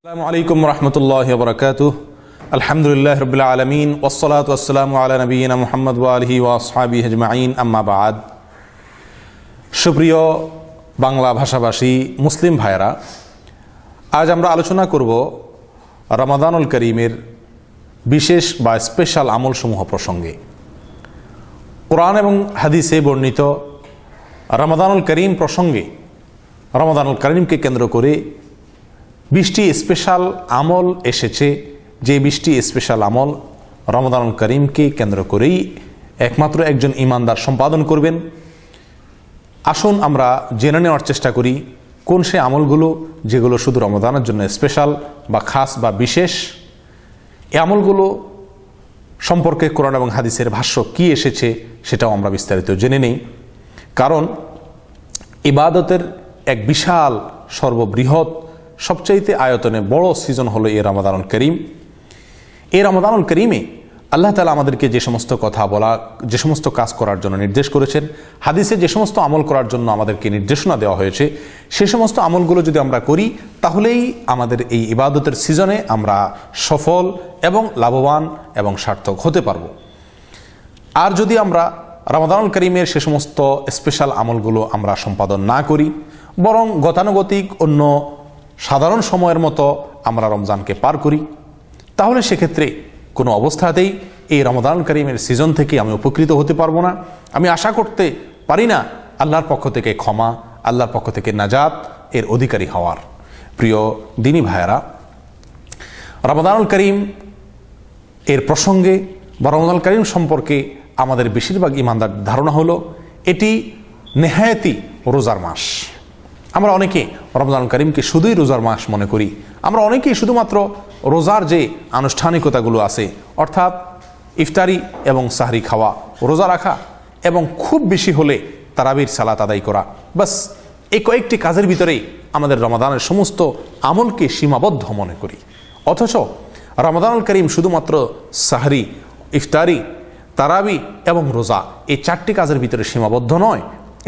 আসসালামু আলাইকুম রহমতুল্লাহি ওয়া বারাকাতুহু। আলহামদুলিল্লাহি রাব্বিল আলামিন ওয়াসসালাতু ওয়াসসালামু আলা নবিয়িনা মুহাম্মদ ওয়া আলিহি ওয়া আসহাবিহি আজমাইন, আম্মা বাদ। সুপ্রিয় বাংলা ভাষাভাষী মুসলিম ভাইরা, আজ আমরা আলোচনা করব রমাদানুল করিমের বিশেষ বা স্পেশাল আমলসমূহ প্রসঙ্গে। কোরআন এবং হাদিসে বর্ণিত রমাদানুল করিম প্রসঙ্গে, রমাদানুল করিমকে কেন্দ্র করে 20টি স্পেশাল আমল এসেছে। যে 20টি স্পেশাল আমল রমাদানুল করিমকে কেন্দ্র করেই একমাত্র একজন ঈমানদার সম্পাদন করবেন। আসুন আমরা জেনে নেওয়ার চেষ্টা করি কোন সে আমলগুলো যেগুলো শুধু রমাদানের জন্য স্পেশাল বা খাস বা বিশেষ। এই আমলগুলো সম্পর্কে কোরআন এবং হাদিসের ভাষ্য কি এসেছে সেটাও আমরা বিস্তারিত জেনে নেই। কারণ ইবাদতের এক বিশাল সর্ববৃহৎ সবচাইতে আয়তনে বড় সিজন হলো এই রমাদানুল করিম। এই রমাদানুল করিমে আল্লাহ তাআলা আমাদেরকে যে সমস্ত কথা বলা, যে সমস্ত কাজ করার জন্য নির্দেশ করেছেন, হাদিসে যে সমস্ত আমল করার জন্য আমাদেরকে নির্দেশনা দেওয়া হয়েছে, সে সমস্ত আমলগুলো যদি আমরা করি তাহলেই আমাদের এই ইবাদতের সিজনে আমরা সফল এবং লাভবান এবং সার্থক হতে পারব। আর যদি আমরা রমাদানুল করিমের সে সমস্ত স্পেশাল আমলগুলো আমরা সম্পাদন না করি, বরং গতানুগতিক অন্য সাধারণ সময়ের মতো আমরা রমজানকে পার করি, তাহলে সেক্ষেত্রে কোনো অবস্থাতেই এই রমাদানুল করিমের সিজন থেকে আমি উপকৃত হতে পারবো না। আমি আশা করতে পারি না আল্লাহর পক্ষ থেকে ক্ষমা, আল্লাহর পক্ষ থেকে নাজাত এর অধিকারী হওয়ার। প্রিয় দিনী ভাইয়েরা, রমাদানুল করিম এর প্রসঙ্গে বা রমাদানুল করিম সম্পর্কে আমাদের বেশিরভাগ ঈমানদার ধারণা হলো এটি নেহায়েতি রোজার মাস। আমরা অনেকে রমজানুল করিমকে শুধুই রোজার মাস মনে করি। আমরা অনেকেই শুধুমাত্র রোজার যে আনুষ্ঠানিকতাগুলো আছে, অর্থাৎ ইফতারি এবং সাহরি খাওয়া, রোজা রাখা এবং খুব বেশি হলে তারাবির সালাত আদায় করা, বাস এই কয়েকটি কাজের ভিতরেই আমাদের রমাদানের সমস্ত আমলকে সীমাবদ্ধ মনে করি। অথচ রমাদানুল করিম শুধুমাত্র সাহরি, ইফতারি, তারাবি এবং রোজা এই 4টি কাজের ভিতরে সীমাবদ্ধ নয়।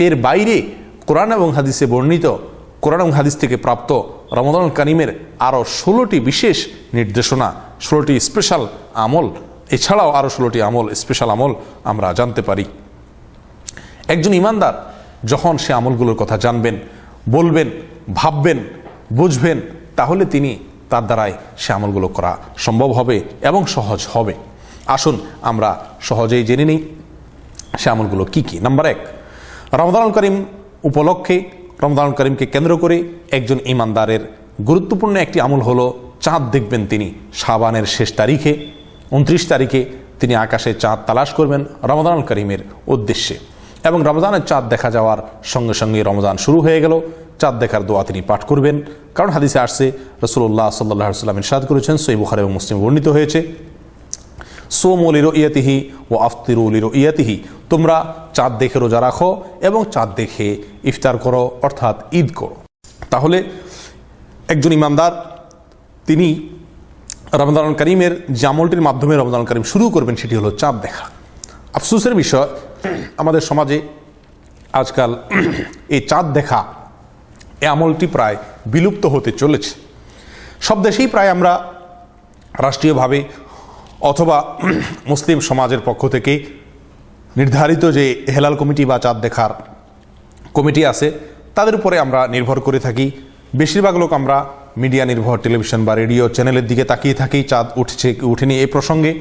এর বাইরে কোরআন এবং হাদিসে বর্ণিত, কোরআন এবং হাদিস থেকে প্রাপ্ত রমাদানুল করিমের আরও 16টি বিশেষ নির্দেশনা, 16টি স্পেশাল আমল, এছাড়াও আরও 16টি আমল, স্পেশাল আমল আমরা জানতে পারি। একজন ঈমানদার যখন সে আমলগুলোর কথা জানবেন, বলবেন, ভাববেন, বুঝবেন, তাহলে তার দ্বারাই সে আমলগুলো করা সম্ভব হবে এবং সহজ হবে। আসুন আমরা সহজেই জেনে নিই সে আমলগুলো কি কি। নাম্বার 1, রমাদানুল করিম উপলক্ষে, রমাদানুল করিমকে কেন্দ্র করে একজন ঈমানদারের গুরুত্বপূর্ণ একটি আমল হলো চাঁদ দেখবেন তিনি শাবানের শেষ তারিখে, 29 তারিখে তিনি আকাশে চাঁদ তালাশ করবেন রমাদানুল করিমের উদ্দেশ্যে। এবং রমজানের চাঁদ দেখা যাওয়ার সঙ্গে সঙ্গে রমজান শুরু হয়ে গেল। চাঁদ দেখার দোয়া তিনি পাঠ করবেন, কারণ হাদিসে আসছে, রাসূলুল্লাহ সাল্লাল্লাহু আলাইহি ওয়াসাল্লাম ইরশাদ করেছেন, সহিহ বুখারী এবং মুসলিমে বর্ণিত হয়েছে, সোমু লিরুইয়াতিহি ও আফতিরু লিরুইয়াতিহি, তোমরা চাঁদ দেখে রোজা রাখো এবং চাঁদ দেখে ইফতার করো, অর্থাৎ ঈদ করো। তাহলে একজন ঈমানদার তিনি রমাদানুল করিমের যে আমলটির মাধ্যমে রমাদানুল করিম শুরু করবেন সেটি হলো চাঁদ দেখা। আফসোসের বিষয়, আমাদের সমাজে আজকাল এই চাঁদ দেখা এই আমলটি প্রায় বিলুপ্ত হতে চলেছে। সব দেশেই প্রায় আমরা রাষ্ট্রীয়ভাবে অথবা মুসলিম সমাজের পক্ষ থেকে নির্ধারিত যে হেলাল কমিটি বা চাঁদ দেখার কমিটি আছে তাদের উপরে আমরা নির্ভর করে থাকি। বেশিরভাগ লোক আমরা মিডিয়া নির্ভর টেলিভিশন বা রেডিও চ্যানেলের দিকে তাকিয়ে থাকি চাঁদ উঠছে কি উঠেনি এই প্রসঙ্গে।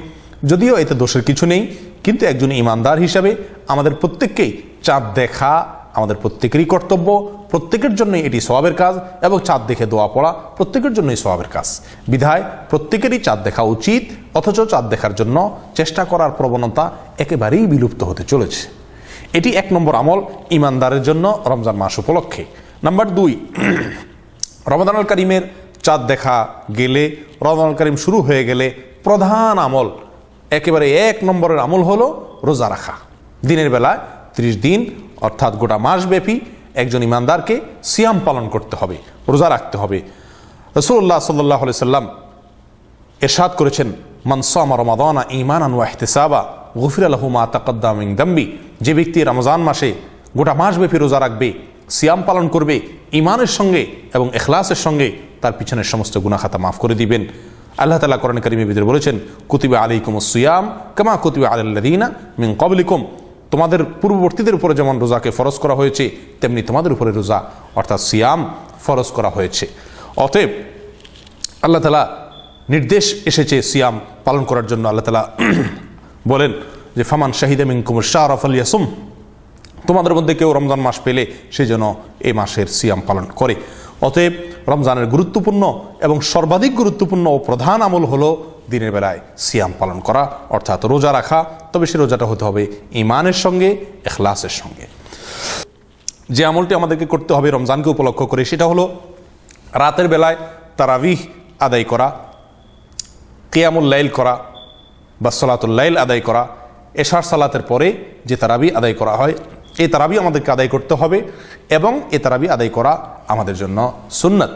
যদিও এতে দোষের কিছু নেই, কিন্তু একজন ঈমানদার হিসাবে আমাদের প্রত্যেককেই চাঁদ দেখা আমাদের প্রত্যেকেরই কর্তব্য। প্রত্যেকের জন্যই এটি সওয়াবের কাজ এবং চাঁদ দেখে দোয়া পড়া প্রত্যেকের জন্যই সওয়াবের কাজ। বিধায় প্রত্যেকেরই চাঁদ দেখা উচিত, অথচ চাঁদ দেখার জন্য চেষ্টা করার প্রবণতা একেবারেই বিলুপ্ত হতে চলেছে। এটি 1 নম্বর আমল ঈমানদারের জন্য রমজান মাস উপলক্ষে। নাম্বার 2, রমাদানুল করিমের চাঁদ দেখা গেলে, রমাদানুল করিম শুরু হয়ে গেলে প্রধান আমল, একেবারে 1 নম্বরের আমল হলো রোজা রাখা। দিনের বেলায় 30 দিন অর্থাৎ গোটা মাস ব্যাপী একজন ঈমানদারকে সিয়াম পালন করতে হবে, রোজা রাখতে হবে। রাসূলুল্লাহ সাল্লাল্লাহু আলাইহি সাল্লাম ইরশাদ করেছেন, মান সামা রমাদানা ঈমানান ওয়া ইহতিসাবা গুফিরা লাহু মা তাকাদ্দামা মিন যামবি, যে ব্যক্তি রমজান মাসে গোটা মাস ব্যাপী রোজা রাখবে, সিয়াম পালন করবে ঈমানের সঙ্গে এবং ইখলাসের সঙ্গে, তার পিছনের সমস্ত গুনাহ খাতা মাফ করে দিবেন। আল্লাহ তাআলা কোরআন কারীমের ভিতরে বলেছেন, কুতিবা আলাইকুমুস সিয়াম কামা কুতিবা আলাল্লাযীনা মিন ক্বাবলিকুম, তোমাদের পূর্ববর্তীদের উপরে যেমন রোজাকে ফরজ করা হয়েছে তেমনি তোমাদের উপরে রোজা অর্থাৎ সিয়াম ফরজ করা হয়েছে। অতএব আল্লাহ তাআলা নির্দেশ এসেছে সিয়াম পালন করার জন্য। আল্লাহ তাআলা বলেন যে ফামান শাহিদা মিনকুমুশ শাহরা ফালইয়াসুম, তোমাদের মধ্যে কেউ রমজান মাস পেলে সে যেন এই মাসের সিয়াম পালন করে। অতএব রমজানের গুরুত্বপূর্ণ এবং সর্বাধিক গুরুত্বপূর্ণ ও প্রধান আমল হলো দিনের বেলায় সিয়াম পালন করা অর্থাৎ রোজা রাখা। তবে সে রোজাটা হতে হবে ঈমানের সঙ্গে, ইখলাসের সঙ্গে। যে আমলটি আমাদেরকে করতে হবে রমজানকে উপলক্ষ করে সেটা হলো রাতের বেলায় তারাবিহ আদায় করা, কিয়ামুল লাইল করা বা সালাতুল লাইল আদায় করা। এশার সালাতের পরে যে তারাবি আদায় করা হয় এই তারাবি আমাদেরকে আদায় করতে হবে এবং এই তারাবি আদায় করা আমাদের জন্য সুন্নাত।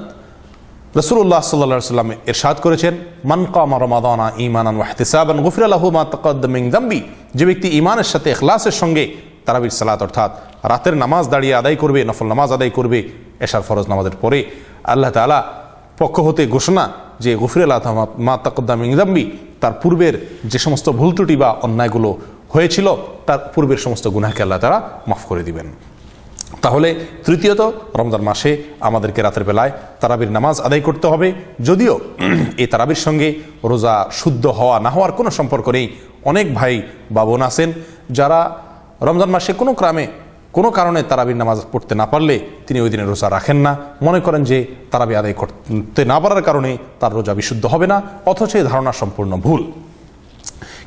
রাসূলুল্লাহ সাল্লাল্লাহু আলাইহি ওয়াসাল্লাম ইরশাদ করেছেন, মান কামা রমাদানা ঈমানান ওয়া ইহতিসাবান গুফিরা লাহু মা তাকাদ্দামা মিন যামবি, যে ব্যক্তি ঈমানের সাথে ইখলাসের সঙ্গে তারাবির সালাত অর্থাৎ রাতের নামাজ দাঁড়িয়ে আদায় করবে, নফল নামাজ আদায় করবে এশার ফরজ নামাজের পরে, আল্লাহ তাআলা পক্ষ হতে ঘোষণা যে গুফিরা লাহু মা তাকাদ্দামা মিন যামবি, তার পূর্বের যে সমস্ত ভুল ত্রুটি বা অন্যায়গুলো হয়েছিল তার পূর্বের সমস্ত গুনাহকে আল্লাহ তাআলা মাফ করে দিবেন। তাহলে তৃতীয়ত, রমজান মাসে আমাদেরকে রাতের বেলায় তারাবির নামাজ আদায় করতে হবে। যদিও এই তারাবির সঙ্গে রোজা শুদ্ধ হওয়া না হওয়ার কোনো সম্পর্ক নেই। অনেক ভাই বা বোন আছেন যারা রমজান মাসে কোনো কারণে তারাবির নামাজ পড়তে না পারলে তিনি ওই দিনে রোজা রাখেন না, মনে করেন যে তারাবি আদায় করতে না পারার কারণে তার রোজা বিশুদ্ধ হবে না, অথচ এই ধারণা সম্পূর্ণ ভুল।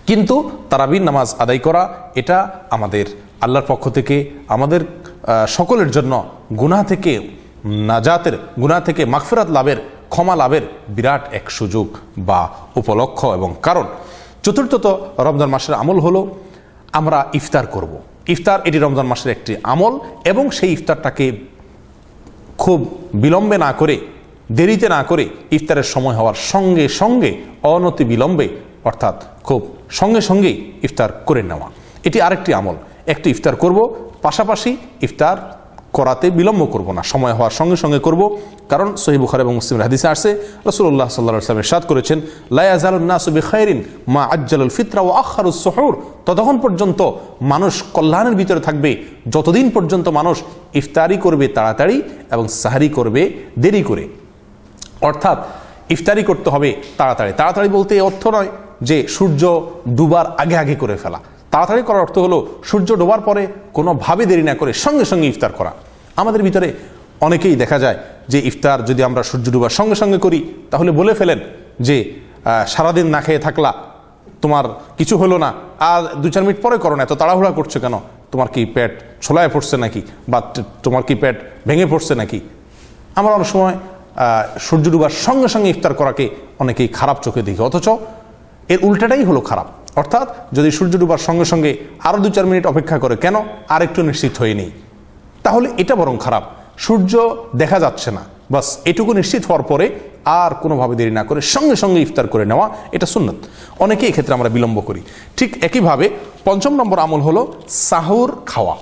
কিন্তু তারাবির নামাজ আদায় করা এটা আমাদের আল্লাহর পক্ষ থেকে আমাদের সকলের জন্য গুনাহ থেকে নাজাতের, গুনাহ থেকে মাগফিরাত লাভের, ক্ষমা লাভের বিরাট এক সুযোগ বা উপলক্ষ এবং কারণ। চতুর্থত, রমজান মাসের আমল হলো আমরা ইফতার করব। ইফতার এটি রমজান মাসের একটি আমল এবং সেই ইফতারটাকে খুব বিলম্বে না করে, দেরিতে না করে ইফতারের সময় হওয়ার সঙ্গে সঙ্গে অনতি বিলম্বে অর্থাৎ খুব সঙ্গে সঙ্গেই ইফতার করে নেওয়া, এটি আরেকটি আমল। একটি ইফতার করব, পাশাপাশি ইফতার করাতে বিলম্ব করব না, সময় হওয়ার সঙ্গে সঙ্গে করব। কারণ সহিহ বুখারী এবং মুসলিমের হাদিসে আসছে, রাসূলুল্লাহ সাল্লাল্লাহু আলাইহি ওয়াসাল্লাম ইরশাদ করেছেন, লা ইয়াজালুন নাসু বিখাইরিন মা আজ্জালুল ফিতরা ওয়া আখারুস সুহুর, ততক্ষণ পর্যন্ত মানুষ কল্যাণের ভিতরে থাকবে যতদিন পর্যন্ত মানুষ ইফতারি করবে তাড়াতাড়ি এবং সাহরি করবে দেরি করে। অর্থাৎ ইফতারি করতে হবে তাড়াতাড়ি। তাড়াতাড়ি বলতে এই অর্থ নয় যে সূর্য ডুবার আগে আগে করে ফেলা। তাড়াতাড়ি করার অর্থ হলো সূর্য ডোবার পরে কোনোভাবে দেরি না করে সঙ্গে সঙ্গে ইফতার করা। আমাদের ভিতরে অনেকেই দেখা যায় যে ইফতার যদি আমরা সূর্য ডুবার সঙ্গে সঙ্গে করি তাহলে বলে ফেলেন যে সারাদিন না খেয়ে থাকলা, তোমার কিছু হলো না, আর 2-4 মিনিট পরে করো না, এত তাড়াহুড়া করছো কেন, তোমার কি পেট ছোলায় পড়ছে নাকি, বা তোমার কি পেট ভেঙে পড়ছে নাকি। আমরা অনেক সময় সূর্য ডুবার সঙ্গে সঙ্গে ইফতার করাকে অনেকেই খারাপ চোখে দেখি, অথচ এর উল্টাটাই হলো খারাপ। অর্থাৎ যদি সূর্য ডুবার সঙ্গে সঙ্গে আরও 2-4 মিনিট অপেক্ষা করে, কেন, আর একটু নিশ্চিত হয়ে নেই, তাহলে এটা বরং খারাপ। সূর্য দেখা যাচ্ছে না, বাস এটুকু নিশ্চিত হওয়ার পরে আর কোনোভাবে দেরি না করে সঙ্গে সঙ্গে ইফতার করে নেওয়া, এটা সুন্নত। অনেকেই এক্ষেত্রে আমরা বিলম্ব করি। ঠিক একইভাবে 5 নম্বর আমল হলো সাহুর খাওয়া।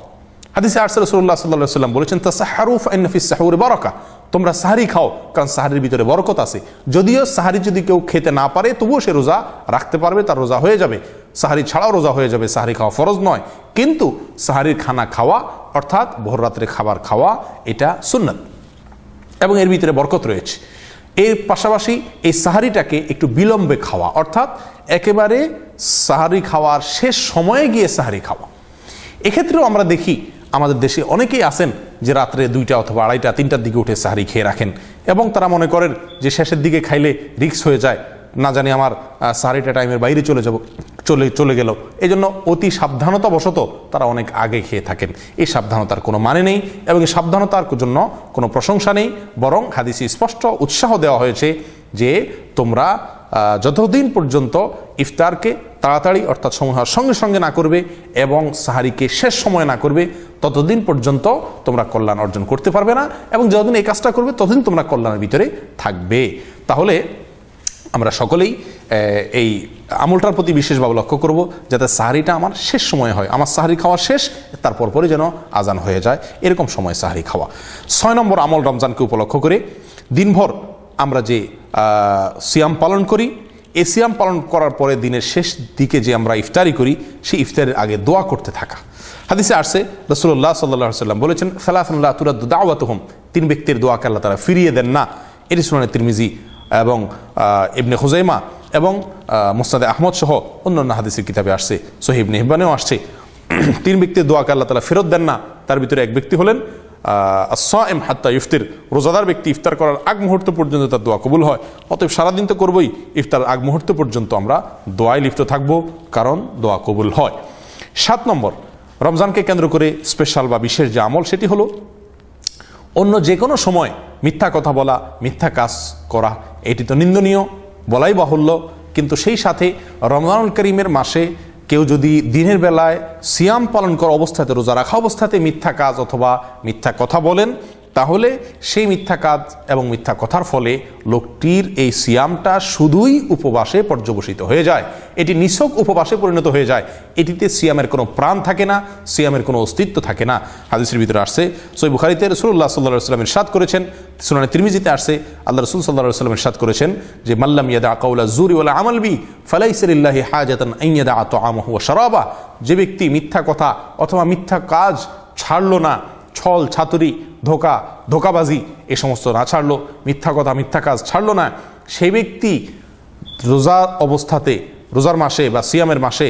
হাদিসে আসছে রাসূলুল্লাহ সাল্লাল্লাহু আলাইহি ওয়াসাল্লাম বলেছেন, তাসাহহারু ফাইন্না ফিস সাহুরি বারাকা, তোমরা সাহারি খাও কারণ সাহারির ভিতরে বরকত আছে। যদিও সাহারি যদি কেউ খেতে না পারে তবুও সে রোজা রাখতে পারবে, তার রোজা হয়ে যাবে, সাহারি ছাড়াও রোজা হয়ে যাবে, সাহারি খাওয়া ফরজ নয়। কিন্তু সাহারির খানা খাওয়া অর্থাৎ ভোর রাত্রে খাবার খাওয়া এটা সুন্নাত এবং এর ভিতরে বরকত রয়েছে। এর পাশাপাশি এই সাহারিটাকে একটু বিলম্বে খাওয়া, অর্থাৎ একেবারে সাহারি খাওয়ার শেষ সময়ে গিয়ে সাহারি খাওয়া। এক্ষেত্রেও আমরা দেখি আমাদের দেশে অনেকেই আছেন যে রাত্রে 2টা অথবা 2:30, 3টার দিকে উঠে সাহারি খেয়ে রাখেন এবং তারা মনে করেন যে শেষের দিকে খাইলে রিস্ক হয়ে যায়, না জানি আমার সাহারিটা টাইমের বাইরে চলে গেল, এই জন্য অতি সাবধানতাবশত তারা অনেক আগে খেয়ে থাকেন। এই সাবধানতার কোনো মানে নেই এবং এই সাবধানতার জন্য কোনো প্রশংসা নেই, বরং হাদিসে স্পষ্ট উৎসাহ দেওয়া হয়েছে যে তোমরা যতদিন পর্যন্ত ইফতারকে তাড়াতাড়ি অর্থাৎ সময় হওয়ার সঙ্গে সঙ্গে না করবে এবং সাহারিকে শেষ সময় না করবে ততদিন পর্যন্ত তোমরা কল্যাণ অর্জন করতে পারবে না, এবং যতদিন এই কাজটা করবে ততদিন তোমরা কল্যাণের ভিতরে থাকবে। তাহলে আমরা সকলেই এই আমলটার প্রতি বিশেষভাবে লক্ষ্য করব যাতে সাহারিটা আমার শেষ সময় হয়, আমার সাহারি খাওয়া শেষ, তারপর পরে যেন আজান হয়ে যায়, এরকম সময় সাহারি খাওয়া। 6 নম্বর আমল রমজানকে উপলক্ষ করে দিনভর আমরা যে সিয়াম পালন করি, এই সিয়াম পালন করার পরে দিনের শেষ দিকে যে আমরা ইফতারি করি, সেই ইফতারের আগে দোয়া করতে থাকা। হাদিসে আসছে রাসূলুল্লাহ সাল্লাল্লাহু আলাইহি ওয়াসাল্লাম বলেছেন, সালাতুন লা তুরাদ্দু দাওয়াতুহুম, তিন ব্যক্তির দোয়াকে আল্লাহ তাআলা ফিরিয়ে দেন না। এটি সুনানে তিরমিজি এবং ইবনে খুজাইমা এবং মুসনাদে আহমদ সহ অন্যান্য হাদিসের কিতাবে আসছে, সহিহ ইবনে হিব্বানেও আসছে। তিন ব্যক্তির দোয়াকে আল্লাহ তাআলা ফেরত দেন না। তার ভিতরে এক ব্যক্তি হলেন আস-সাইম হাত্তা ইফতির, রোজাদার ব্যক্তি ইফতার করার আগ মুহূর্ত পর্যন্ত তার দোয়া কবুল হয়। অতএব সারাদিন তো করবই, ইফতার আগ মুহূর্ত পর্যন্ত আমরা দোয়ায় লিপ্ত থাকব, কারণ দোয়া কবুল হয়। 7 নম্বর, রমজানকে কেন্দ্র করে স্পেশাল বা বিশেষ যে আমল, সেটি হলো অন্য যে কোনো সময় মিথ্যা কথা বলা, মিথ্যা কাজ করা। এটি তো নিন্দনীয়, বলাই বাহুল্য, কিন্তু সেই সাথে রমজানুল করিমের মাসে কেউ যদি দিনের বেলায় সিয়াম পালন করা অবস্থাতে, রোজা রাখা অবস্থাতে মিথ্যা কাজ অথবা মিথ্যা কথা বলেন, তাহলে সেই মিথ্যা কাজ এবং মিথ্যা কথার ফলে লোকটির এই সিয়ামটা শুধুই উপবাসে পর্যবসিত হয়ে যায়, এটি নিছক উপবাসে পরিণত হয়ে যায়। এটিতে সিয়ামের কোনো প্রাণ থাকে না, সিয়ামের কোনো অস্তিত্ব থাকে না। হাদিসের ভিতরে আসছে, সহিহ বুখারীতে রাসূলুল্লাহ সাল্লাল্লাহু আলাইহি ওয়াসাল্লাম ইরশাদ করেছেন, সুনানে তিরমিজিতে আসছে, আল্লাহ রাসূল সাল্লাল্লাহু আলাইহি ওয়াসাল্লাম ইরশাদ করেছেন যে, মাল্লাম ইয়াদা কাওলা যুরি ওয়াল আমাল বি ফালাইসা লিল্লাহি হাজাতান আন ইয়াদা তাআমাহু ওয়া শারাবা। যে ব্যক্তি মিথ্যা কথা অথবা মিথ্যা কাজ ছাড়লো না, ছল ছাতুরি, ধোকাবাজি এ সমস্ত না ছাড়লো, মিথ্যা কথা মিথ্যা কাজ ছাড়লো না, সেই ব্যক্তি রোজার অবস্থাতে, রোজার মাসে বা সিয়ামের মাসে,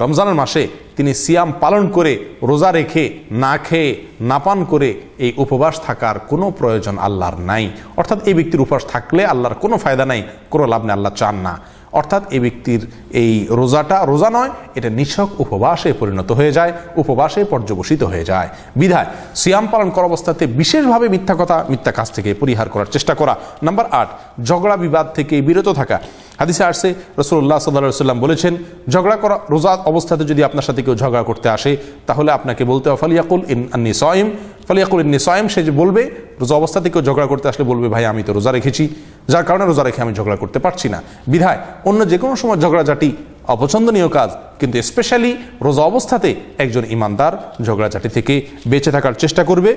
রমজানের মাসে তিনি সিয়াম পালন করে, রোজা রেখে, না খেয়ে, না পান করে এই উপবাস থাকার কোনো প্রয়োজন আল্লাহর নাই। অর্থাৎ এই ব্যক্তির উপবাস থাকলে আল্লাহর কোনো ফায়দা নাই, কোনো লাভ নেই, আল্লাহ চান না। অর্থাৎ এই ব্যক্তির এই রোজাটা রোজা নয়, এটা নিছক উপবাসে পরিণত হয়ে যায়, উপবাসে পর্যবসিত হয়ে যায়। বিধায় সিয়াম পালন করা অবস্থাতে বিশেষভাবে মিথ্যা কথা, মিথ্যা কাজ থেকে পরিহার করার চেষ্টা করা। নাম্বার 8, ঝগড়া বিবাদ থেকে বিরত থাকা। হাদিসে আসছে, রাসূলুল্লাহ সাল্লাল্লাহু আলাইহি ওয়াসাল্লাম বলেছেন, ঝগড়া করা, রোজা অবস্থাতে যদি আপনার সাথে কেউ ঝগড়া করতে আসে, তাহলে আপনাকে বলতে হবে ফালিয়াকুল ইন্নী সাইম, ফালিয়াকুল ইন্নী সাইম। সে যে বলবে, রোজা অবস্থাতে কেউ ঝগড়া করতে আসলে বলবে, ভাই আমি তো রোজা রেখেছি, যার কারণে রোজা রেখে আমি ঝগড়া করতে পারছি না। বিধায় অন্য যে কোনো সময় ঝগড়াঝাটি অপছন্দনীয় কাজ, কিন্তু স্পেশালি রোজা অবস্থাতে একজন ইমানদার ঝগড়াঝাটি থেকে বেঁচে থাকার চেষ্টা করবে,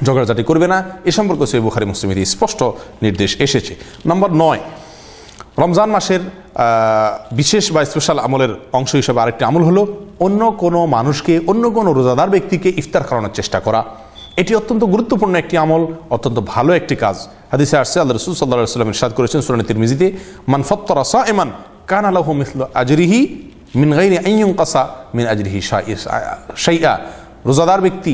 ঝগড়াঝাটি করবে না। এ সম্পর্কে সহিহ বুখারী মুসলিমের স্পষ্ট নির্দেশ এসেছে। নম্বর 9, রমজান মাসের বিশেষ বা স্পেশাল আমলের অংশ হিসেবে আরেকটি আমল হলো অন্য কোনো মানুষকে, অন্য কোনো রোজাদার ব্যক্তিকে ইফতার খাওয়ানোর চেষ্টা করা। এটি অত্যন্ত গুরুত্বপূর্ণ একটি আমল, অত্যন্ত ভালো একটি কাজ। হাদিসে আসছে, আল্লাহ রাসূল সাল্লাল্লাহু আলাইহি ওয়াসাল্লাম ইরশাদ করেছেন সুনানে তিরমিজিতে, মান ফাত্তারা সাইমান কানা লাহু মিসলু আজরিহি মিন গায়রি আন ইউনকাসা মিন আজরিহি শাইআ। রোজাদার ব্যক্তি,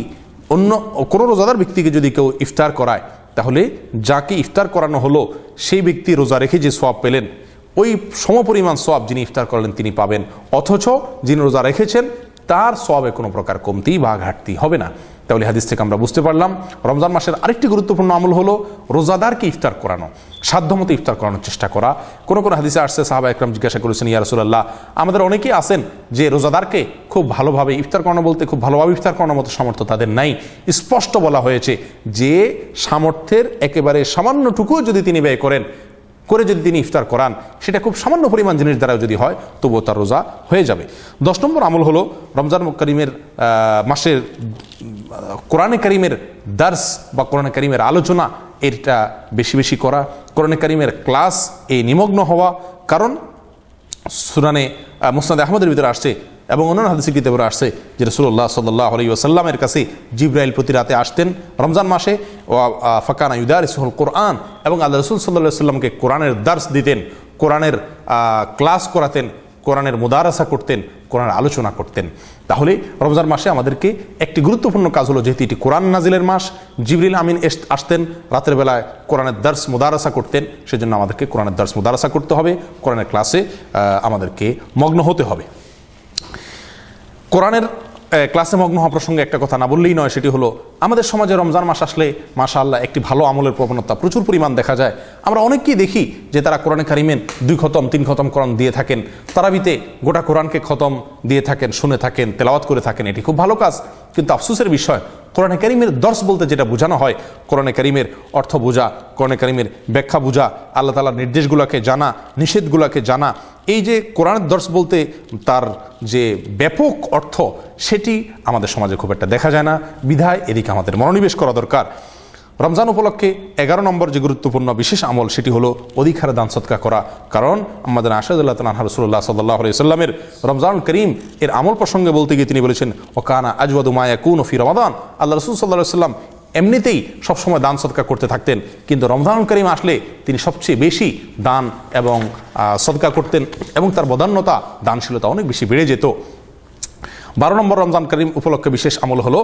অন্য কোনো রোজাদার ব্যক্তিকে যদি কেউ ইফতার করায়, তাহলে যাকে ইফতার করানো হলো সেই ব্যক্তি রোজা রেখে যে সওয়াব পেলেন, ওই সমপরিমাণ সওয়াব যিনি ইফতার করলেন তিনি পাবেন, অথচ যিনি রোজা রেখেছেন তার সওয়াবে কোনো প্রকার কমতি বা ঘাটতি হবে না। তাহলে হাদিস থেকে আমরা বুঝতে পারলাম রমজান মাসের আরেকটি গুরুত্বপূর্ণ আমল হলো রোজাদারকে ইফতার করানো, সাধ্যমতো ইফতার করানোর চেষ্টা করা। কোনো কোনো হাদিসে আসছে, সাহাবা একরাম জিজ্ঞাসা করেছেন, ইয়া রাসূলুল্লাহ, আমাদের অনেকেই আছেন যে রোজাদারকে খুব ভালোভাবে ইফতার করানো, বলতে খুব ভালোভাবে ইফতার করানোর মতো সামর্থ্য তাদের নাই। স্পষ্ট বলা হয়েছে যে সামর্থ্যের একেবারে সামান্যটুকুও যদি তিনি ব্যয় করেন, করে যদি তিনি ইফতার করান, সেটা খুব সামান্য পরিমাণ জিনিস দ্বারাও যদি হয়, তবুও তার রোজা হয়ে যাবে। 10 নম্বর আমল হলো রমজান করিমের মাসের কোরআনে কারিমের দার্স বা কোরআনে কারিমের আলোচনা, এটা বেশি বেশি করা, কোরআনে কারিমের ক্লাস এ নিমগ্ন হওয়া। কারণ সুনানে মুসনাদে আহমদের ভিতরে আসছে এবং অন্যান্য হাদিসের কিতাবে আসছে যে রাসূলুল্লাহ সাল্লাল্লাহু আলাইহি ওয়াসাল্লামের কাছে জিবরাইল প্রতি রাতে আসতেন রমজান মাসে, ফাকানা ইউদারিসুল কোরআন, এবং আল্লাহ রাসূল সাল্লাল্লাহু আলাইহি ওয়াসাল্লামকে কোরআনের দার্স দিতেন, কোরআনের ক্লাস করাতেন, কোরআনের মুদারাসা করতেন, কোরআনের আলোচনা করতেন। তাহলে রমজান মাসে আমাদেরকে একটি গুরুত্বপূর্ণ কাজ হলো, যেহেতু এটি কোরআন নাজিলের মাস, জিবরিল আমিন আসতেন রাতের বেলায় কোরআনের দার্স মুদারাসা করতেন, সেজন্য আমাদেরকে কোরআনের দার্স মুদারাসা করতে হবে, কোরআনের ক্লাসে আমাদেরকে মগ্ন হতে হবে। কোরআনের ক্লাসে মগ্ন হওয়া প্রসঙ্গে একটা কথা না বললেই নয়, সেটি হলো আমাদের সমাজে রমজান মাস আসলে মাশাআল্লাহ একটি ভালো আমলের প্রবণতা প্রচুর পরিমাণ দেখা যায়। আমরা অনেককেই দেখি যে তারা কোরআনে কারিমের 2 খতম 3 খতম কোরআন দিয়ে থাকেন, তারাবিতে গোটা কোরআনকে খতম দিয়ে থাকেন, শুনে থাকেন, তেলাওয়াত করে থাকেন। এটি খুব ভালো কাজ, কিন্তু আফসোসের বিষয় কোরআনে কারিমের দর্স বলতে যেটা বোঝানো হয়, কোরআনে কারিমের অর্থ বোঝা, কোরআনে কারিমের ব্যাখ্যা বোঝা, আল্লাহ তাআলার নির্দেশগুলোকে জানা, নিষেধগুলোকে জানা, এই যে কোরআনের দর্স বলতে তার যে ব্যাপক অর্থ, সেটি আমাদের সমাজে খুব একটা দেখা যায় না। বিধায় এদিকে আমাদের মনোনিবেশ করা দরকার। রমজান উপলক্ষে 11 নম্বর যে গুরুত্বপূর্ণ বিশেষ আমল সেটি হলো অধিক হারে দান সদকা করা। কারণ আমাদের আশাদুল্লাহ তাআলা রাসূলুল্লাহ সাল্লাল্লাহু আলাইহি ওয়াসাল্লামের রমজানুল করিম এর আমল প্রসঙ্গে বলতে গিয়ে তিনি বলেছেন, ওয়াকানা আজওয়াদু মা ইয়াকুনু ফি রমাদান। আল্লাহ রাসূল সাল্লাল্লাহু আলাইহি ওয়াসাল্লাম এমনিতেই সবসময় দান সদকা করতে থাকতেন, কিন্তু রমজানুল করিম আসলে তিনি সবচেয়ে বেশি দান এবং সদকা করতেন এবং তার বদান্যতা দানশীলতা অনেক বেশি বেড়ে যেত। 12 নম্বর রমজান করিম উপলক্ষে বিশেষ আমল হলো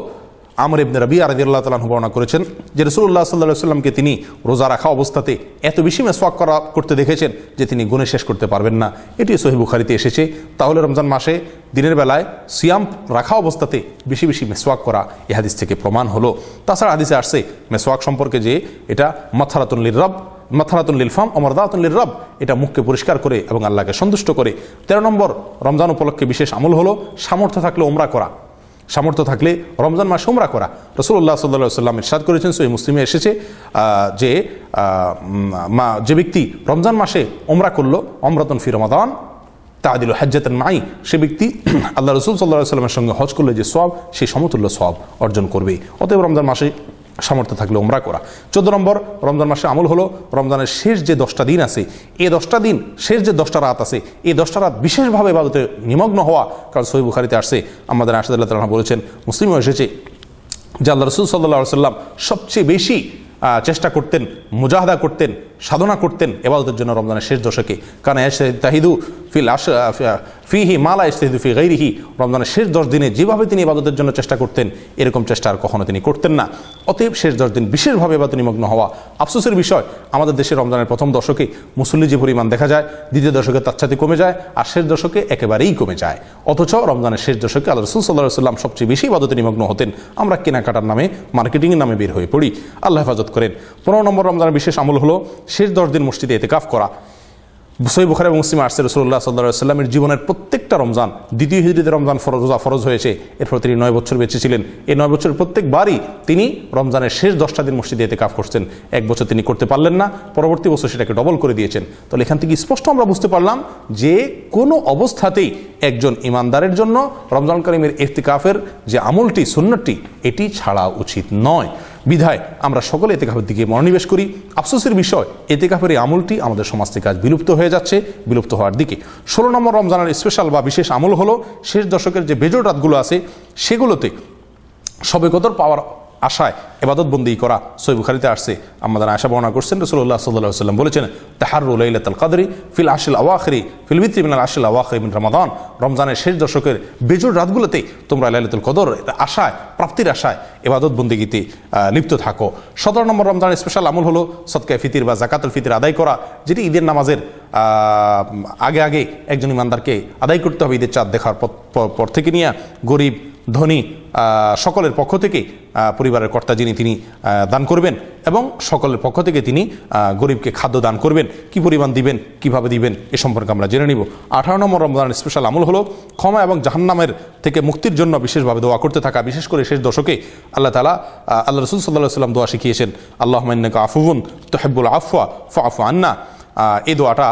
আমর ইবনে রাবিয়া রাদিয়াল্লাহু তাআলা বর্ণনা করেছেন যে রাসূলুল্লাহ সাল্লাল্লাহু আলাইহি ওয়াসাল্লামকে তিনি রোজা রাখা অবস্থাতে এত বেশি মেসওয়াক করতে দেখেছেন যে তিনি গুণে শেষ করতে পারবেন না। এটি সহিহ বুখারীতে এসেছে। তাহলে রমজান মাসে দিনের বেলায় সিয়াম রাখা অবস্থাতে বেশি বেশি মেসওয়াক করা এই হাদিস থেকে প্রমাণ হলো। তাছাড়া হাদিসে আসছে মেসওয়াক সম্পর্কে যে এটা মাথারাতুন লির-রব, মাথারাতুন লিল ফাম ও মারদাতুন লির-রব, এটা মুখকে পরিষ্কার করে এবং আল্লাহকে সন্তুষ্ট করে। 13 নম্বর রমজান উপলক্ষে বিশেষ আমল হলো সামর্থ্য থাকলে উমরা করা। সামর্থ্য থাকলে রমজান মাসে উমরা করা। রাসূলুল্লাহ সাল্লাল্লাহু আলাইহি ওয়াসাল্লাম ইরশাদ করেছেন, সহিহ মুসলিমে এসেছে যে ব্যক্তি রমজান মাসে উমরা করলো, উমরাতুন ফি রমাদান তা'দিলু হাজ্জাতান মাই, সে ব্যক্তি আল্লাহ রাসূল সাল্লাল্লাহু আলাইহি ওয়াসাল্লামের সঙ্গে হজ করলে যে সওয়াব, সেই সমতুল্য সওয়াব অর্জন করবে। অতএব রমজান মাসে সামর্থ্য থাকলে উমরা করা। 14 নম্বর রমজান মাসে আমল হলো রমজানের শেষ যে 10টা দিন আছে, এই 10টা দিন শেষ যে 10টা রাত আছে, এই 10টা রাত বিশেষভাবে ইবাদতে নিমগ্ন হওয়া। কারণ সহিহ বুখারীতে আসছে, আমাদের আশাদুল্লাহ তাআলা বলেছেন, মুসলিমও এসেছে যে আল্লাহ রাসূল সাল্লাল্লাহু আলাইহি ওয়াসাল্লাম সবচেয়ে বেশি চেষ্টা করতেন, মুজাহাদা করতেন, সাধনা করতেন ইবাদতের জন্য রমজানের শেষ দশকে। কারণ তাহিদু ফিল ফিহি মালা ইস্তাহিদু ফি গায়রিহি, রমজানের শেষ 10 দিনে যেভাবে তিনি ইবাদতের জন্য চেষ্টা করতেন, এরকম চেষ্টা আর কখনো তিনি করতেন না। অতএব শেষ 10 দিন বিশেষভাবে ইবাদতে নিমগ্ন হওয়া। আফসোসের বিষয়, আমাদের দেশে রমজানের প্রথম দশকে মুসল্লি যে পরিমাণ দেখা যায়, দ্বিতীয় দশকে তার সাথে কমে যায়, আর শেষ দশকে একেবারেই কমে যায়। অথচ রমজানের শেষ দশকে আল্লাহ রাসূল সাল্লাল্লাহু আলাইহি ওয়াসাল্লাম সবচেয়ে বেশি ইবাদতে নিমগ্ন হতেন। আমরা কেনাকাটার নামে, মার্কেটিংয়ের নামে বের হয়ে পড়ি। আল্লাহ হেফাজত করেন। 15 নম্বর রমজানের বিশেষ আমল হলো শেষ 10 দিন মসজিদে ইতিকাফ করা। সহিহ বুখারী এবং মুসলিমে আসছে, রাসূলুল্লাহ সাল্লাল্লাহু আলাইহি ওয়াসাল্লামের জীবনের প্রত্যেকটা রমজান, দ্বিতীয় হিজরিতে রমজান রোজা ফরজ হয়েছে, এরপর তিনি 9 বছর বেঁচে ছিলেন। এই 9 বছরের প্রত্যেকবারই তিনি রমজানের শেষ 10টা দিন মসজিদে ইতিকাফ করছেন। এক বছর তিনি করতে পারলেন না, পরবর্তী বছর সেটাকে ডবল করে দিয়েছেন। তাহলে এখান থেকে স্পষ্ট আমরা বুঝতে পারলাম যে কোনো অবস্থাতেই একজন ইমানদারের জন্য রমজান কারিমের ইতিকাফের যে আমলটি, সুন্নতটি, এটি ছাড়া উচিত নয়। বিধায় আমরা সকলে ইতিকাফের দিকে মনোনিবেশ করি। আফসোসের বিষয়, ইতিকাফের এই আমলটি আমাদের সমাজ থেকে আজ বিলুপ্ত হয়ে যাচ্ছে, বিলুপ্ত হওয়ার দিকে। 16 নম্বর রমজানের স্পেশাল বা বিশেষ আমল হলো শেষ দশকের যে বেজোড় রাতগুলো আছে, সেগুলোতে শবে কদর পাওয়ার আশায় ইবাদত বন্দি করা। সহিহ বুখারীতে আসছে, আমাদের আয়েশা বর্ণনা করছেন, রাসূলুল্লাহ সাল্লাল্লাহু আলাইহি ওয়াসাল্লাম বলেছেন, তাহাররু লাইলাতুল কদরি ফিল আশরিল আওয়াখিরি ফিল বিত্রি মিনাল আশরিল আওয়াখিরি মিন রমাদান, রমজানের শেষ দশকের বেজোড় রাতগুলোতে তোমরা লাইলাতুল কদর আশায়, প্রাপ্তির আশায় ইবাদত বন্দেগীতে লিপ্ত থাকো। 17 নম্বর রমজানের স্পেশাল আমল হলো সদকায়ে ফিতির বা যাকাতুল ফিতির আদায় করা, যেটি ঈদের নামাজের আগে আগে একজন ইমানদারকে আদায় করতে হবে। ঈদের চাঁদ দেখার পর থেকে নিয়ে গরিব ধনী সকলের পক্ষ থেকে পরিবারের কর্তা যিনি, তিনি দান করবেন এবং সকলের পক্ষ থেকে তিনি গরিবকে খাদ্য দান করবেন। কি পরিমাণ দিবেন, কিভাবে দিবেন, এ সম্পর্কে আমরা জেনে নিব। 18 নম্বর রমজানের স্পেশাল আমল হলো ক্ষমা এবং জাহান্নামের থেকে মুক্তির জন্য বিশেষভাবে দোয়া করতে থাকা। বিশেষ করে শেষ দশকে আল্লাহ তাআলা, আল্লাহ রাসূল সাল্লাল্লাহু আলাইহি ওয়াসাল্লাম দোয়া শিখিয়েছেন, আল্লাহুম্মা ইন্নাকা আফুউন তুহিব্বুল আফওয়া ফাআফু আন্না। এই দোয়াটা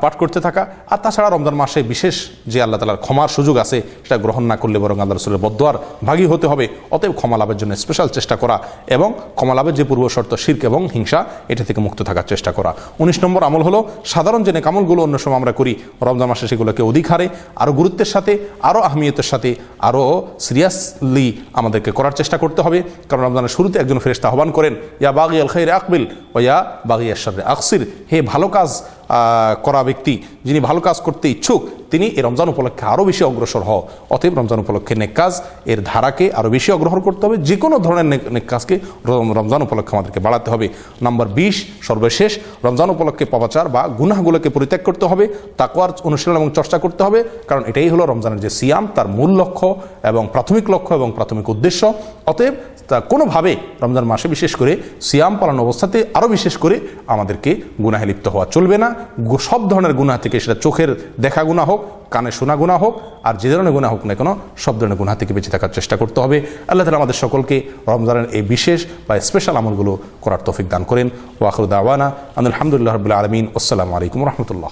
পাঠ করতে থাকা। আর তাছাড়া রমজান মাসে বিশেষ যে আল্লাহ তাআলার ক্ষমার সুযোগ আছে, সেটা গ্রহণ না করলে বরং আল্লাহ রাসূলের বদদোয়ার ভাগী হতে হবে। অতএব ক্ষমা লাভের জন্য স্পেশাল চেষ্টা করা এবং ক্ষমা লাভের যে পূর্ব শর্ত শিরক এবং হিংসা, এটা থেকে মুক্ত থাকার চেষ্টা করা। 19 নম্বর আমল হলো সাধারণ যে নেক আমলগুলো অন্য সময় আমরা করি, রমজান মাসে সেগুলোকে অধিক হারে, আরও গুরুত্বের সাথে, আরও আহমিয়তের সাথে, আরও সিরিয়াসলি আমাদেরকে করার চেষ্টা করতে হবে। কারণ রমজানের শুরুতে একজন ফেরেশতা আহ্বান করেন, ইয়া বাগিয়াল খাইরি আকবিল ওয়া ইয়া বাগিয়াশ শাররি আকসির, হে ভালো কাজ করা ব্যক্তি, যিনি ভালো কাজ করতে ইচ্ছুক, তিনি এই রমজান উপলক্ষে আরও বেশি অগ্রসর হও। অতএব রমজান উপলক্ষে নেক কাজ এর ধারাকে আরও বেশি অগ্রহণ করতে হবে। যে কোনো ধরনের নেক কাজকে রমজান উপলক্ষে আমাদেরকে বাড়াতে হবে। নাম্বার 20 সর্বশেষ, রমজান উপলক্ষে পাপাচার বা গুনাহগুলোকে পরিত্যাগ করতে হবে, তাকওয়ার অনুশীলন এবং চর্চা করতে হবে। কারণ এটাই হলো রমজানের যে সিয়াম, তার মূল লক্ষ্য এবং প্রাথমিক লক্ষ্য এবং প্রাথমিক উদ্দেশ্য। অতএব তা কোনোভাবে রমজান মাসে বিশেষ করে সিয়াম পালন অবস্থাতে আরও বিশেষ করে আমাদেরকে গুনাহে লিপ্ত হওয়া চলবে না। সব ধরনের গুনাহ থেকে, সেটা চোখের দেখা গুনাহ হোক, কানে শোনা গুনাহ হোক, আর যে ধরনের গুনাহ হোক না কেন, সব ধরনের গুনাহ থেকে বেঁচে থাকার চেষ্টা করতে হবে। আল্লাহ তাআলা আমাদের সকলকে রমজানের এই বিশেষ বা স্পেশাল আমলগুলো করার তৌফিক দান করেন। ওয়া আখিরু দাওয়ানা আলহামদুলিল্লাহি রাব্বিল আলামিন। আসসালামু আলাইকুম ওয়া রাহমাতুল্লাহ।